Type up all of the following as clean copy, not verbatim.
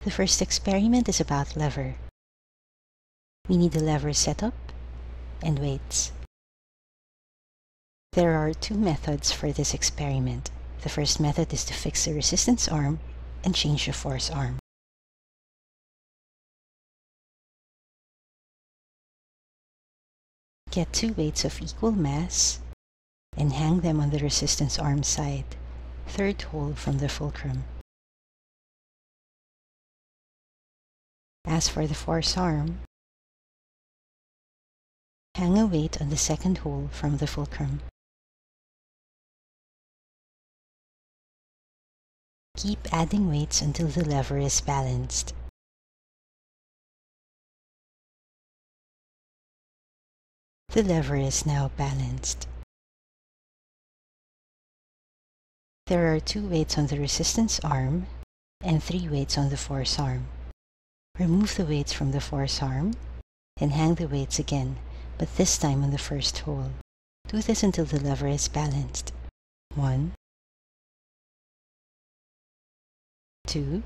The first experiment is about lever. We need the lever setup and weights. There are two methods for this experiment. The first method is to fix the resistance arm and change the force arm. Get two weights of equal mass and hang them on the resistance arm side, third hole from the fulcrum. As for the force arm, hang a weight on the second hole from the fulcrum. Keep adding weights until the lever is balanced. The lever is now balanced. There are two weights on the resistance arm and three weights on the force arm. Remove the weights from the force arm and hang the weights again, but this time on the first hole. Do this until the lever is balanced. 1, 2,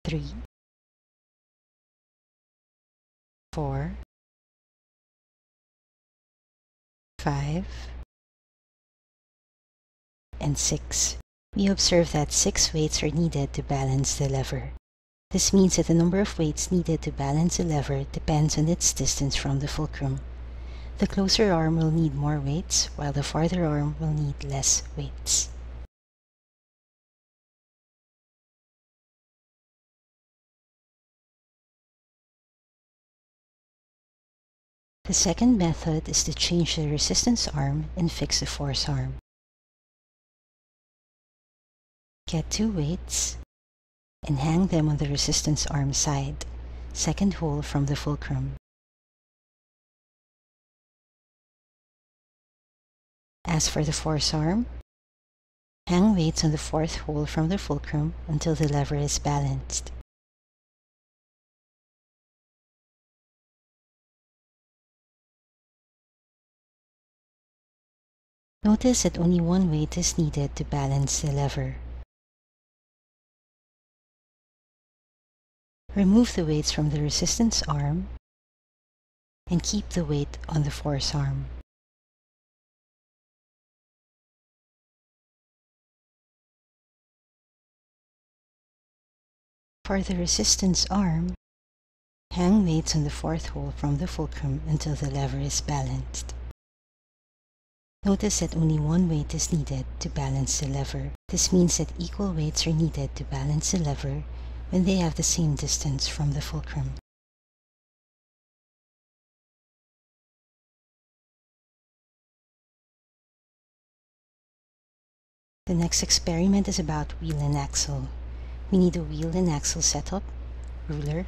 3, 4, 5, and 6. We observe that 6 weights are needed to balance the lever. This means that the number of weights needed to balance the lever depends on its distance from the fulcrum. The closer arm will need more weights, while the farther arm will need less weights. The second method is to change the resistance arm and fix the force arm. Get two weights and hang them on the resistance arm side, second hole from the fulcrum. As for the force arm, hang weights on the fourth hole from the fulcrum until the lever is balanced. Notice that only one weight is needed to balance the lever. Remove the weights from the resistance arm and keep the weight on the force arm. For the resistance arm, hang weights on the fourth hole from the fulcrum until the lever is balanced. Notice that only one weight is needed to balance the lever. This means that equal weights are needed to balance the lever when they have the same distance from the fulcrum. The next experiment is about wheel and axle. We need a wheel and axle setup, ruler,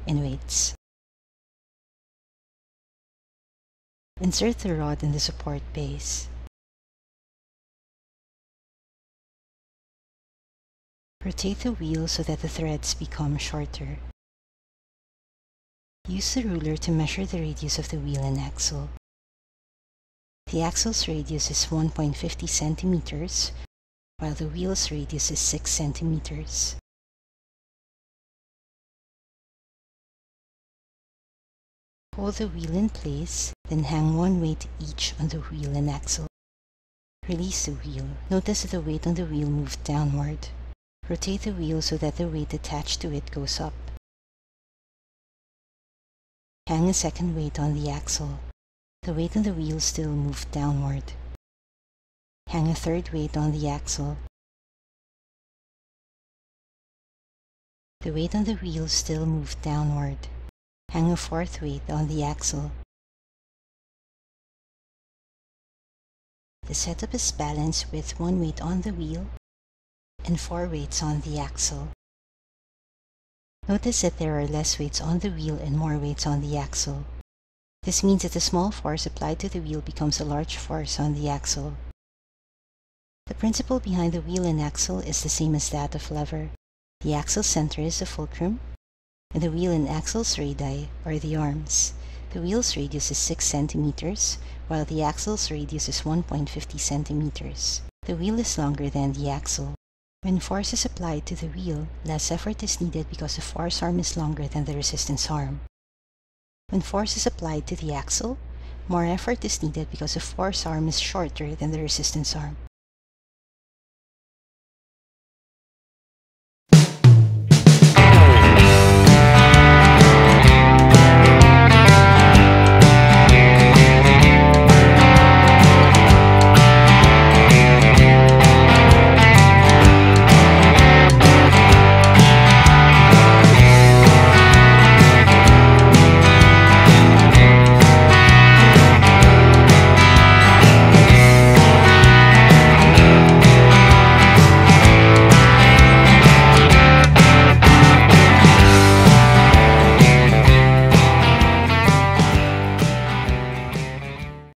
and weights. Insert the rod in the support base. Rotate the wheel so that the threads become shorter. Use the ruler to measure the radius of the wheel and axle. The axle's radius is 1.50 centimeters, while the wheel's radius is 6 centimeters. Hold the wheel in place, then hang one weight each on the wheel and axle. Release the wheel. Notice that the weight on the wheel moved downward. Rotate the wheel so that the weight attached to it goes up. Hang a second weight on the axle. The weight on the wheel still moved downward. Hang a third weight on the axle. The weight on the wheel still moved downward. Hang a fourth weight on the axle. The setup is balanced with one weight on the wheel and 4 weights on the axle. Notice that there are less weights on the wheel and more weights on the axle. This means that the small force applied to the wheel becomes a large force on the axle. The principle behind the wheel and axle is the same as that of lever. The axle center is the fulcrum, and the wheel and axle's radii are the arms. The wheel's radius is 6 centimeters, while the axle's radius is 1.50 centimeters. The wheel is longer than the axle. When force is applied to the wheel, less effort is needed because the force arm is longer than the resistance arm. When force is applied to the axle, more effort is needed because the force arm is shorter than the resistance arm.